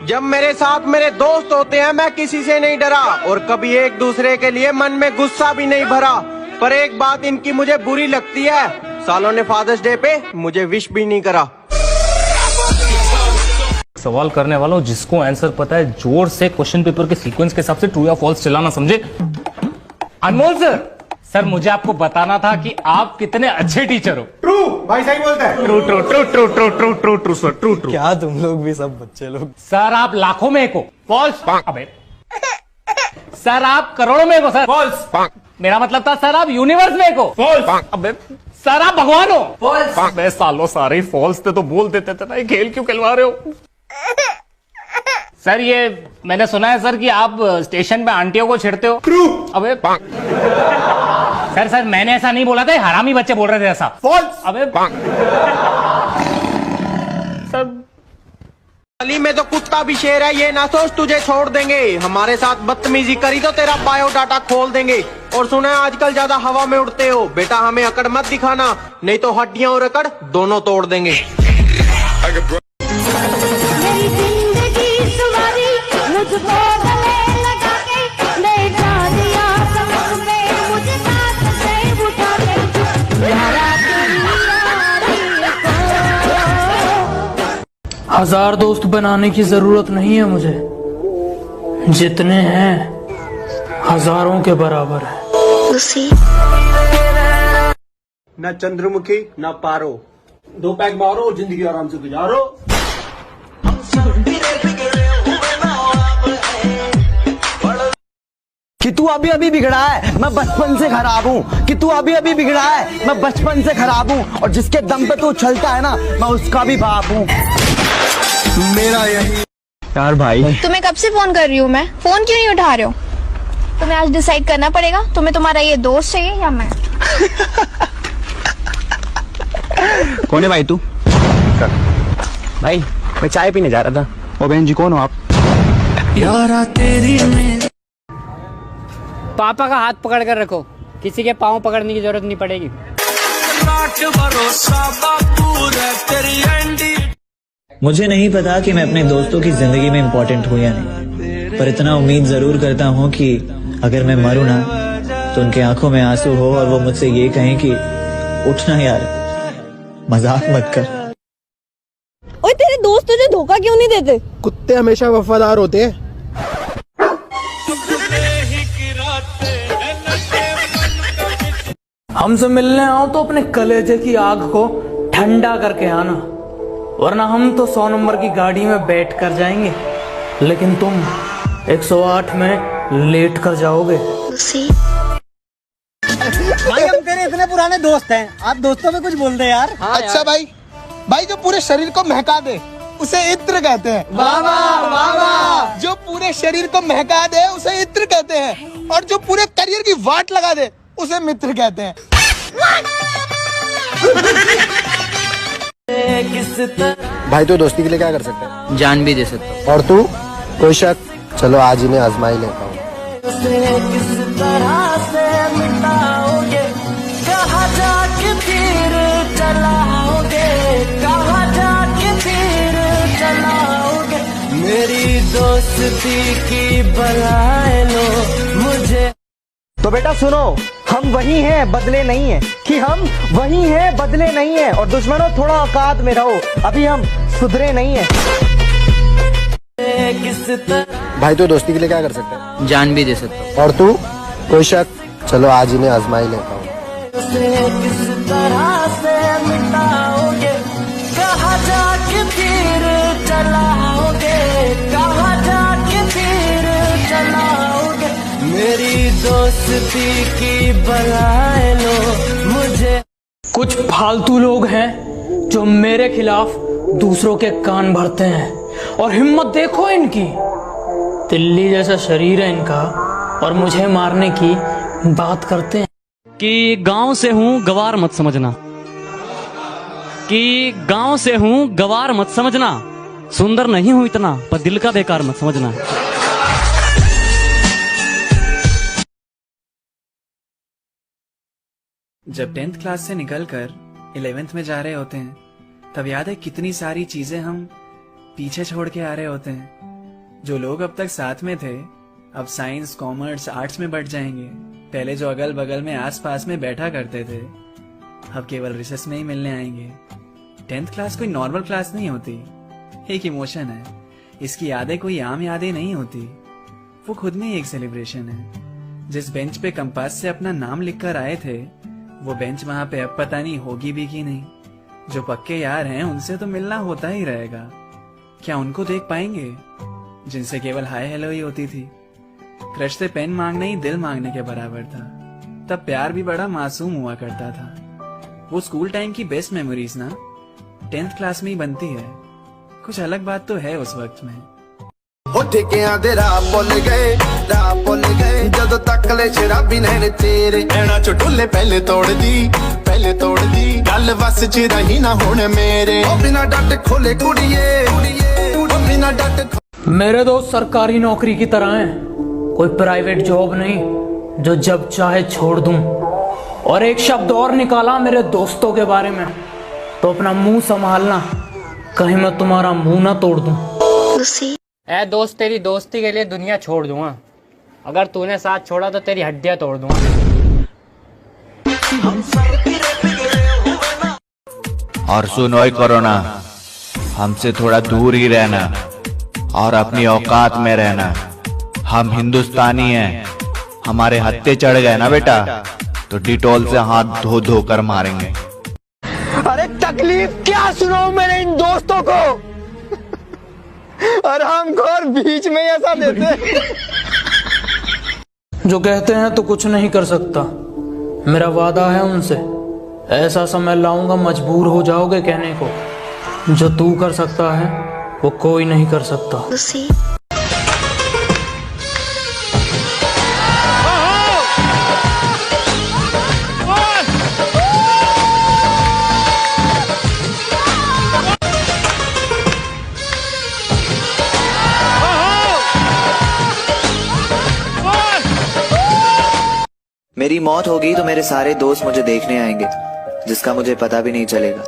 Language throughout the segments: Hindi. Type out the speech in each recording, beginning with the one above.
जब मेरे साथ मेरे दोस्त होते हैं मैं किसी से नहीं डरा और कभी एक दूसरे के लिए मन में गुस्सा भी नहीं भरा। पर एक बात इनकी मुझे बुरी लगती है, सालों ने फादर्स डे पे मुझे विश भी नहीं करा। सवाल करने वाला हूँ, जिसको आंसर पता है जोर से क्वेश्चन पेपर के सीक्वेंस के हिसाब से ट्रू या फॉल्स चलाना, समझे? अनमोल सर, सर मुझे आपको बताना था कि आप कितने अच्छे टीचर हो। ट्रू भाई, सही बोलता है। True true true true true true true true sir, true true. क्या तुम लोग भी सब बच्चे लोग? सर आप लाखों में एक हो। फॉल्स। अबे सर आप करोड़ों में एक हो। Sir false. मेरा मतलब था सर आप यूनिवर्स में एक हो। फॉल्स। अबे सर आप भगवान हो। फॉल्स। मैं सालों सारे फॉल्स थे तो बोल देते थे ना, ये खेल क्यों खिलवा रहे हो? सर ये मैंने सुना है सर कि आप स्टेशन पे आंटियों को छेड़ते हो। ट्रू। अबे सर मैंने ऐसा नहीं बोला था, हरामी बच्चे बोल रहे थे ऐसा। फॉल्स। अबे सर गली में तो कुत्ता भी शेर है, ये ना सोच तुझे छोड़ देंगे। हमारे साथ बदतमीजी करी तो तेरा बायोडाटा खोल देंगे। और सुना है आजकल ज्यादा हवा में उड़ते हो, बेटा हमें अकड़ मत दिखाना, नहीं तो हड्डियां और अकड़ दोनों तोड़ देंगे। हजार दोस्त बनाने की जरूरत नहीं है मुझे, जितने हैं हजारों के बराबर है। न चंद्रमुखी न पारो, 2 पैक मारो, जिंदगी आराम से गुजारो। कि तू अभी अभी बिगड़ा है, मैं बचपन से खराब हूँ। कि तू अभी अभी बिगड़ा है, मैं बचपन से खराब हूँ। और जिसके दम पे तू चलता है ना, मैं उसका भी बाप हूँ। मेरा यही यार भाई। तुम्हें कब से फोन कर रही हूँ मैं, फोन क्यों नहीं उठा रहे हो? तुम्हें आज डिसाइड करना पड़ेगा, तुम्हें तुम्हारा ये दोस्त चाहिए या मैं? कौन है भाई तू? भाई मैं चाय पीने जा रहा था। ओ बहन जी कौन हो आप? यारा तेरी में पापा का हाथ पकड़ कर रखो, किसी के पाँव पकड़ने की जरूरत नहीं पड़ेगी। मुझे नहीं पता कि मैं अपने दोस्तों की जिंदगी में इम्पोर्टेंट हूँ या नहीं, पर इतना उम्मीद जरूर करता हूँ कि अगर मैं मरूँ ना तो उनके आंखों में आंसू हो और वो मुझसे ये कहें कि उठना यार, मजाक मत कर। ओए तेरे दोस्त तुझे धोखा क्यों नहीं देते? कुत्ते हमेशा वफादार होते हैं। हमसे मिलने आओ तो अपने कलेजे की आग को ठंडा करके आना, वरना हम तो 100 नंबर की गाड़ी में बैठ कर जाएंगे, लेकिन तुम 108 में लेट कर जाओगे। भाई हम तेरे इतने पुराने दोस्त हैं, आप दोस्तों में कुछ बोल दे यार। अच्छा भाई जो पूरे शरीर को महका दे उसे इत्र कहते हैं। वाह वाह वाह वाह। जो पूरे शरीर को महका दे उसे इत्र कहते हैं, और जो पूरे करियर की वाट लगा दे उसे मित्र कहते हैं। भाई तो दोस्ती के लिए क्या कर सकते हैं? जान भी दे सकता। और तू? कोई शक? चलो आज इन्हें आजमा ही लेता हूँ। मेरी दोस्ती की बधाई लो मुझे। तो बेटा सुनो, हम वही हैं बदले नहीं हैं। कि हम वही हैं बदले नहीं हैं। और दुश्मनों थोड़ा औकात में रहो, अभी हम सुधरे नहीं हैं। भाई तो दोस्ती के लिए क्या कर सकते हैं? जान भी दे सकता। और तू? कोई शक? चलो आज इन्हें आजमा ही लेता हूँ। मेरी दोस्ती की बधाई लो मुझे। कुछ फालतू लोग हैं जो मेरे खिलाफ दूसरों के कान भरते हैं, और हिम्मत देखो इनकी, तिल्ली जैसा शरीर है इनका, और मुझे मारने की बात करते हैं। कि गांव से हूं गवार मत समझना, कि गांव से हूं गवार मत समझना, सुंदर नहीं हूं इतना पर दिल का बेकार मत समझना। जब 10th क्लास से निकलकर 11th में जा रहे होते हैं, तब याद है कितनी सारी चीजें हम पीछे छोड़ के आ रहे होते हैं। जो लोग अब तक साथ में थे अब साइंस, कॉमर्स, आर्ट्स में बट जाएंगे। पहले जो अगल बगल में आस पास में बैठा करते थे अब केवल रिसेस में ही मिलने आएंगे। 10th क्लास कोई नॉर्मल क्लास नहीं होती, एक इमोशन है। इसकी यादें कोई आम यादें नहीं होती, वो खुद में ही एक सेलिब्रेशन है। जिस बेंच पे कंपास से अपना नाम लिखकर आए थे वो बेंच वहां पे अब पता नहीं होगी भी कि नहीं। जो पक्के यार हैं उनसे तो मिलना होता ही रहेगा। क्या उनको देख पाएंगे जिनसे केवल हाय हेलो ही होती थी? क्रश से पेन मांगना ही दिल मांगने के बराबर था। तब प्यार भी बड़ा मासूम हुआ करता था। वो स्कूल टाइम की बेस्ट मेमोरीज ना 10th क्लास में ही बनती है। कुछ अलग बात तो है उस वक्त में। ठेकियां दे राह भुल गए जदों तक ले शराबी नैन तेरे नैना चो ढुले पहले तोड़ दी गल बस च रही ना हुण मेरे बिना डट खोले कुड़िए बिना डट। मेरे दोस्त सरकारी नौकरी की तरह हैं, कोई प्राइवेट जॉब नहीं जो जब चाहे छोड़ दूं। और एक शब्द और निकाला मेरे दोस्तों के बारे में तो अपना मुंह संभालना, कहीं मैं तुम्हारा मुंह ना तोड़ दूं। ए दोस्त, तेरी दोस्ती के लिए दुनिया छोड़ दूंगा। अगर तूने साथ छोड़ा तो तेरी हड्डियां तोड़ दूंगा। और सुनो कोरोना, हमसे थोड़ा दूर ही रहना और अपनी औकात में रहना। हम हिंदुस्तानी हैं, हमारे हत्थे चढ़ गए ना बेटा तो डिटॉल से हाथ धो धो कर मारेंगे। अरे तकलीफ क्या सुनाऊं मेरे इन दोस्तों को और हमको और बीच में ऐसा देते। जो कहते हैं तो कुछ नहीं कर सकता, मेरा वादा है उनसे। ऐसा समय लाऊंगा मजबूर हो जाओगे कहने को, जो तू कर सकता है वो कोई नहीं कर सकता। मेरी मौत होगी तो मेरे सारे दोस्त मुझे देखने आएंगे, जिसका मुझे पता भी नहीं चलेगा।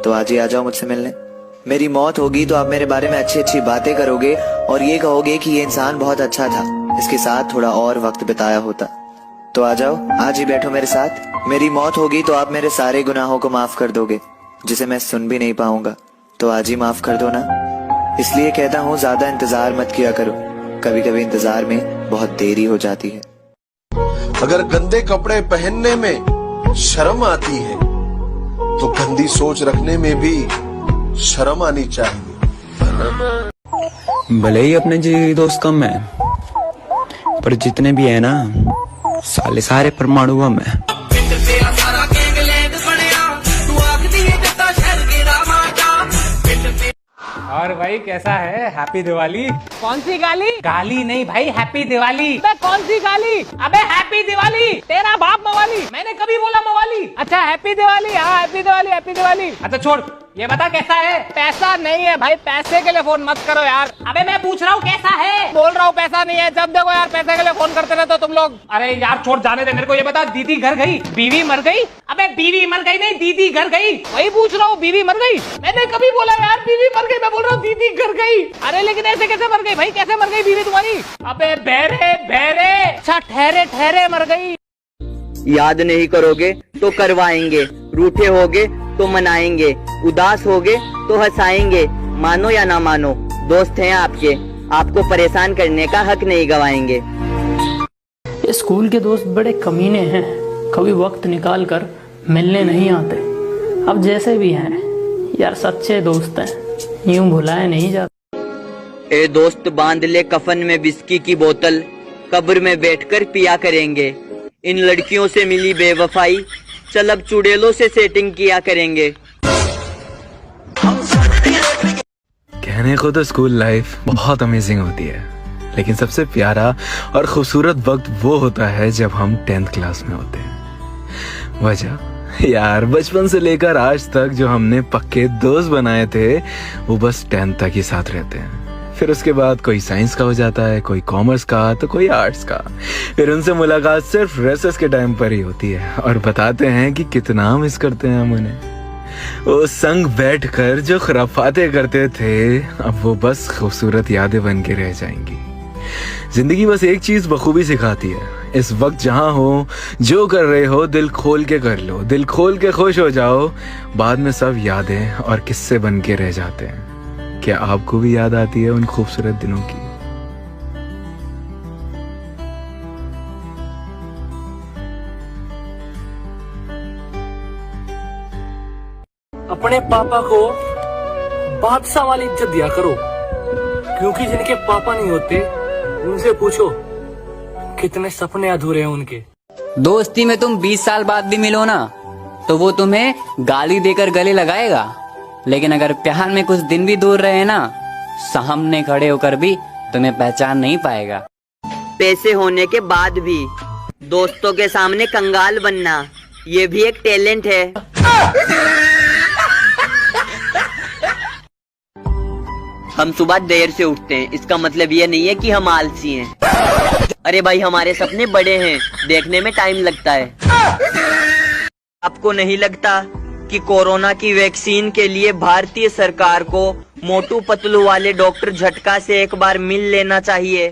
तो आज ही आ जाओ मुझसे मिलने। मेरी मौत होगी तो आप मेरे बारे में अच्छी अच्छी बातें करोगे और ये कहोगे कि ये इंसान बहुत अच्छा था, इसके साथ थोड़ा और वक्त बिताया होता। तो आ जाओ, आज ही बैठो मेरे साथ। मेरी मौत होगी तो आप मेरे सारे गुनाहों को माफ कर दोगे, जिसे मैं सुन भी नहीं पाऊंगा। तो आज ही माफ कर दो ना। इसलिए कहता हूँ ज्यादा इंतजार मत किया करो, कभी कभी इंतजार में बहुत देरी हो जाती है। अगर गंदे कपड़े पहनने में शर्म आती है तो गंदी सोच रखने में भी शर्म आनी चाहिए। भले ही अपने जी दोस्त कम है पर जितने भी है ना साले सारे परमाणु बम है। और भाई कैसा है? हैप्पी दिवाली। कौन सी गाली? गाली नहीं भाई, हैप्पी दिवाली। अबे कौन सी गाली? अबे हैप्पी दिवाली, तेरा बाप मवाली। मैंने कभी बोला मवाली? अच्छा हैप्पी दिवाली, हाँ हैप्पी दिवाली, हैप्पी दिवाली। अच्छा छोड़, ये बता कैसा है? पैसा नहीं है भाई, पैसे के लिए फोन मत करो यार। अबे मैं पूछ रहा हूँ कैसा है? बोल रहा हूँ पैसा नहीं है। जब देखो यार पैसे के लिए फोन करते रहते हो तुम लोग। अरे यार छोड़, जाने दे। मेरे को ये बता, दीदी घर गई? बीवी मर गई? अबे बीवी मर गई नहीं, दीदी घर गई। वही पूछ रहा हूँ, बीवी मर गई? मैंने कभी बोला यार बीवी मर गई? मैं बोल रहा हूँ दीदी घर गई। अरे लेकिन ऐसे कैसे मर गई भाई? कैसे मर गई बीवी तुम्हारी? अबे बहरे बहरे। अच्छा ठहरे ठहरे मर गई। याद नहीं करोगे तो करवाएंगे, रूठे होगे तो मनाएंगे, उदास होगे तो हंसाएंगे। मानो या ना मानो, दोस्त हैं आपके, आपको परेशान करने का हक नहीं गवाएंगे। ये स्कूल के दोस्त बड़े कमीने हैं, कभी वक्त निकाल कर मिलने नहीं आते। अब जैसे भी हैं यार सच्चे दोस्त हैं, यूं भुलाए नहीं जाते। ए दोस्त बांध ले कफन में विस्की की बोतल, कब्र में बैठकर पिया करेंगे। इन लड़कियों से मिली बेवफाई, चल अब चुड़ैलों से सेटिंग किया करेंगे। कहने को तो स्कूल लाइफ बहुत अमेजिंग होती है, लेकिन सबसे प्यारा और खूबसूरत वक्त वो होता है जब हम 10th क्लास में होते हैं। वजह यार, बचपन से लेकर आज तक जो हमने पक्के दोस्त बनाए थे वो बस 10th तक ही साथ रहते हैं। फिर उसके बाद कोई साइंस का हो जाता है, कोई कॉमर्स का, तो कोई आर्ट्स का। फिर उनसे मुलाकात सिर्फ रेसेस के टाइम पर ही होती है और बताते हैं कि कितना मिस करते हैं हम उन्हें। वो संग बैठकर जो खुराफाते करते थे, अब वो बस खूबसूरत यादें बन के रह जाएंगी। जिंदगी बस एक चीज बखूबी सिखाती है, इस वक्त जहां हो, जो कर रहे हो, दिल खोल के कर लो, दिल खोल के खुश हो जाओ। बाद में सब यादें और किस्से बन के रह जाते हैं। क्या आपको भी याद आती है उन खूबसूरत दिनों की? अपने पापा को बादशाह वाली इज्जत दिया करो, क्योंकि जिनके पापा नहीं होते उनसे पूछो कितने सपने अधूरे हैं उनके। दोस्ती में तुम 20 साल बाद भी मिलो ना तो वो तुम्हें गाली देकर गले लगाएगा, लेकिन अगर प्यार में कुछ दिन भी दूर रहे ना, सामने खड़े होकर भी तुम्हें पहचान नहीं पाएगा। पैसे होने के बाद भी दोस्तों के सामने कंगाल बनना, ये भी एक टैलेंट है। हम सुबह देर से उठते हैं, इसका मतलब ये नहीं है कि हम आलसी हैं। अरे भाई, हमारे सपने बड़े हैं, देखने में टाइम लगता है। आपको नहीं लगता कि कोरोना की वैक्सीन के लिए भारतीय सरकार को मोटू पतलू वाले डॉक्टर झटका से एक बार मिल लेना चाहिए?